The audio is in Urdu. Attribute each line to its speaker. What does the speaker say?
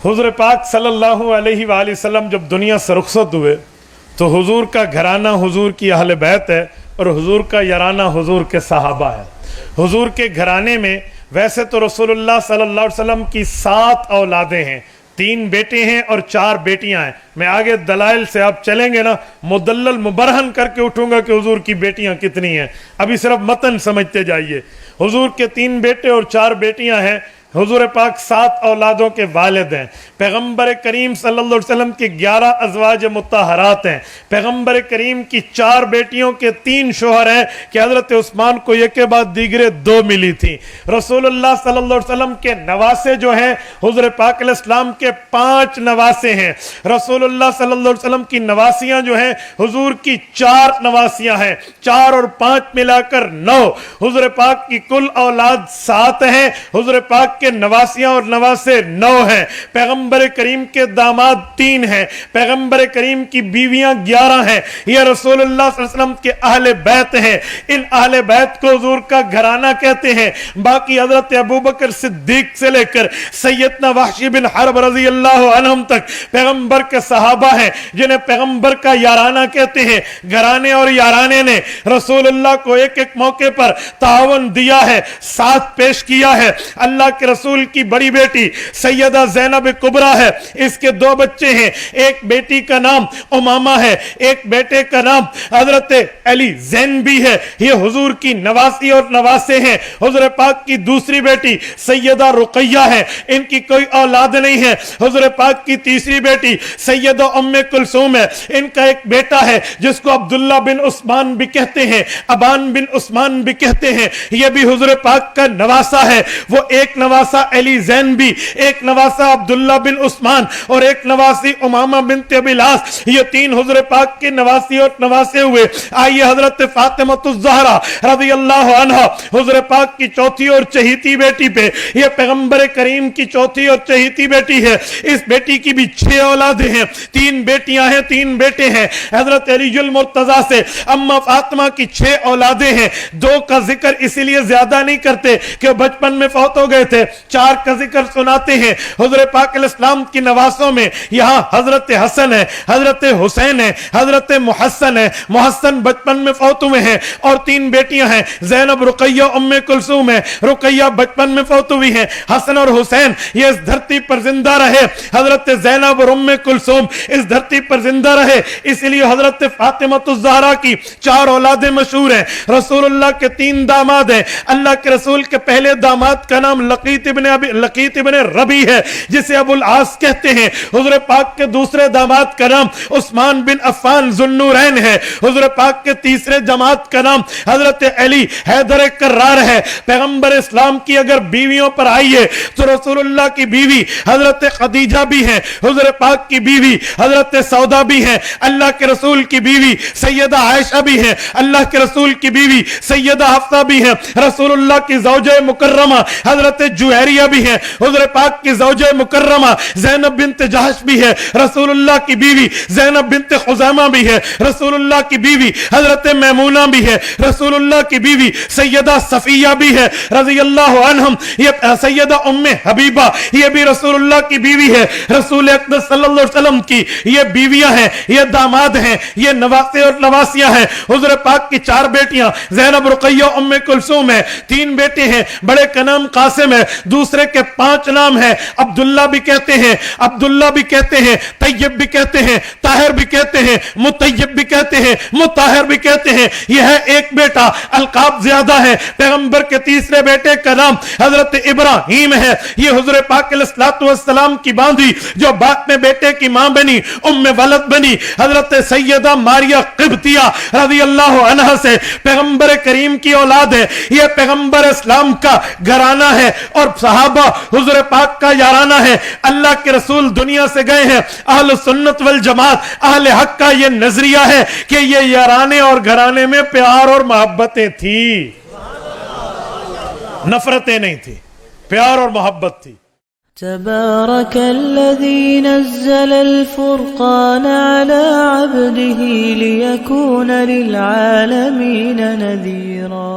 Speaker 1: حضور پاک صلی اللہ علیہ وآلہ وسلم جب دنیا سے رخصت ہوئے تو حضور کا گھرانہ حضور کی اہل بیت ہے اور حضور کا یارانہ حضور کے صحابہ ہے۔ حضور کے گھرانے میں ویسے تو رسول اللہ صلی اللہ علیہ وسلم کی 7 اولادیں ہیں، 3 بیٹے ہیں اور 4 بیٹیاں ہیں۔ میں آگے دلائل سے آپ چلیں گے نا، مدلل مبرہن کر کے اٹھوں گا کہ حضور کی بیٹیاں کتنی ہیں، ابھی صرف متن سمجھتے جائیے۔ حضور کے 3 بیٹے اور 4 بیٹیاں ہیں۔ حضور پاک 7 اولادوں کے والد ہیں۔ پیغمبر کریم صلی اللہ علیہ وسلم کی 11 ازواج مطہرات ہیں۔ پیغمبر کریم کی 4 بیٹیوں کے 3 شوہر ہیں کہ حضرت عثمان کو یک کے بعد دیگرے 2 ملی تھیں۔ رسول اللہ صلی اللہ علیہ وسلم کے نواسے جو ہیں، حضور پاک علیہ السلام کے 5 نواسے ہیں۔ رسول اللہ صلی اللہ علیہ وسلم کی نواسیاں جو ہیں، حضور کی 4 نواسیاں ہیں، 4 اور 5 ملا کر 9۔ حضور پاک کی کل اولاد 7 ہیں۔ حضور پاک کے نواسیاں اور نواسے 9 ہیں۔ پیغمبر کریم کے داماد 3 ہیں۔ پیغمبر کریم کی بیویاں 11 ہیں۔ یہ رسول اللہ صلی اللہ علیہ وسلم کے اہل بیت ہیں۔ ان اہل بیت کو حضور کا گھرانہ کہتے ہیں۔ باقی حضرت ابوبکر صدیق سے لے کر سیدنا وحشی بن حرب رضی اللہ عنہم تک پیغمبر کے صحابہ ہیں جنہیں پیغمبر کا یارانہ کہتے ہیں۔ گھرانے اور یارانے نے رسول اللہ کو ایک ایک موقع پر تعاون دیا ہے، ساتھ پیش کیا ہے۔ اللہ کے رسول کی بڑی بیٹی سیدہ زینب کبریٰ ہے، اس کے 2 بچے ہیں، ایک بیٹی کا نام امامہ ہے، ایک بیٹے کا نام حضرت علی زین بھی ہے۔ یہ حضور کی نواسی اور نواسے ہیں۔ حضور پاک کی دوسری بیٹی سیدہ رقیہ ہے، ان کی کوئی اولاد نہیں ہے۔ حضور پاک کی تیسری بیٹی سیدہ ام کلثوم ہے، ان کا ایک بیٹا ہے جس کو عبداللہ بن عثمان بھی کہتے ہیں، ابان بن عثمان بھی کہتے ہیں، یہ بھی حضور پاک کا نواسا ہے۔ وہ ایک نواسا علی زین بھی، ایک نواسا عبداللہ بن عثمان اور ایک نواسی امامہ بنت ابی العاص، یہ 3 حضور پاک کے نواسی اور نواسے ہوئے۔ آئیے حضرت فاطمہ الزہرا رضی اللہ عنہ، حضور پاک کی 4تھی اور چہیتی بیٹی پہ، یہ پیغمبر کریم کی 4تھی اور چہیتی بیٹی ہے۔ اس بیٹی کی بھی 6 اولادیں ہیں، 3 بیٹیاں ہیں، 3 بیٹے ہیں۔ حضرت علی المرتضیٰ سے اما فاطمہ کی 6 اولادیں ہیں۔ 2 کا ذکر اسی لیے زیادہ نہیں کرتے کہ بچپن میں فوت ہو گئے تھے، 4 کا ذکر سناتے ہیں۔ حضور پاک علیہ السلام کی نواسوں میں یہاں حضرت حسن ہے، حضرت حسین ہے، حضرت محسن ہے۔ محسن بچپن میں فوت ہوئے ہیں، اور 3 بیٹیاں ہیں، زینب، رقیہ، ام کلثوم ہے۔ رقیہ بچپن میں فوت ہوئی ہیں۔ حسن اور حسین یہ اس دھرتی پر زندہ رہے، حضرت زینب اور ام کلثوم اس دھرتی پر زندہ رہے، اس لیے حضرت فاطمہ الزہرا کی 4 اولادیں مشہور ہیں۔ رسول اللہ کے 3 داماد ہیں۔ اللہ کے رسول کے پہلے داماد کا نام لقیط ابن ربی ہے، جسے ابو العاص کہتے ہیں۔ حضور پاک کے دوسرے داماد کا نام عثمان بن عفان ذوالنورین ہے۔ حضور پاک کے تیسرے داماد کا نام حضرت علی حیدر کرار ہے۔ پیغمبر اسلام کی اگر بیویوں پر آئیے تو رسول اللہ کی بیوی حضرت خدیجہ بھی ہیں، حضور پاک کی بیوی حضرت سودا بھی ہیں، اللہ کے رسول کی بیوی سیدہ عائشہ بھی ہیں، اللہ کے رسول کی بیوی سیدہ حفصہ بھی ہیں، رسول اللہ کی زوجہ مکرمہ حضرت جویریہ بھی ہیں، حضور پاک کی زوجہ مکرمہ زینب بنت جہش بھی ہے، رسول اللہ کی بیوی زینب بنت خزیمہ بھی ہے، رسول اللہ کی بیوی حضرت میمونہ بھی ہے، رسول اللہ کی بیوی سیدہ صفیہ بھی ہے رضی اللہ عنہم۔ یہ سیدہ ام حبیبہ یہ بھی رسول اللہ کی بیوی ہے۔ رسول اقدس صلی اللہ علیہ وسلم کی یہ بیویاں ہیں، یہ داماد ہیں، یہ نواسے اور نواسیاں ہیں۔ حضور پاک کی 4 بیٹیاں زینب، رقیہ، ام کلثوم ہے، 3 بیٹے ہیں، بڑے کا نام قاسم ہے، دوسرے کے 5 نام ہیں، عبداللہ بھی کہتے ہیں، عبداللہ بھی کہتے ہیں، طیب بھی کہتے ہیں، طاہر بھی کہتے ہیں، مطیب بھی کہتے ہیں، مطہر بھی کہتے ہیں۔ یہ ہے ایک بیٹا، القاب زیادہ ہے۔ پیغمبر کے تیسرے بیٹے کا نام حضرت ابراہیم ہے۔ یہ حضور پاک علیہ السلام کی باندھی جو بعد میں بیٹے کی ماں بنی، ام ولد بنی، حضرت سیدہ ماریہ قبطیہ رضی اللہ عنہ سے پیغمبر کریم کی اولاد ہے۔ یہ پیغمبر اسلام کا گھرانہ ہے اور صحابہ حضور پاک کا یارانہ ہے۔ اللہ کے رسول دنیا سے گئے ہیں۔ اہل سنت والجماعت اہل حق کا یہ نظریہ ہے کہ یہ یارانے اور گھرانے میں پیار اور محبتیں تھی، نفرتیں نہیں تھی، پیار اور محبت تھی۔
Speaker 2: تبارك الذي نزل الفرقان على عبده ليكون للعالمين نذيرا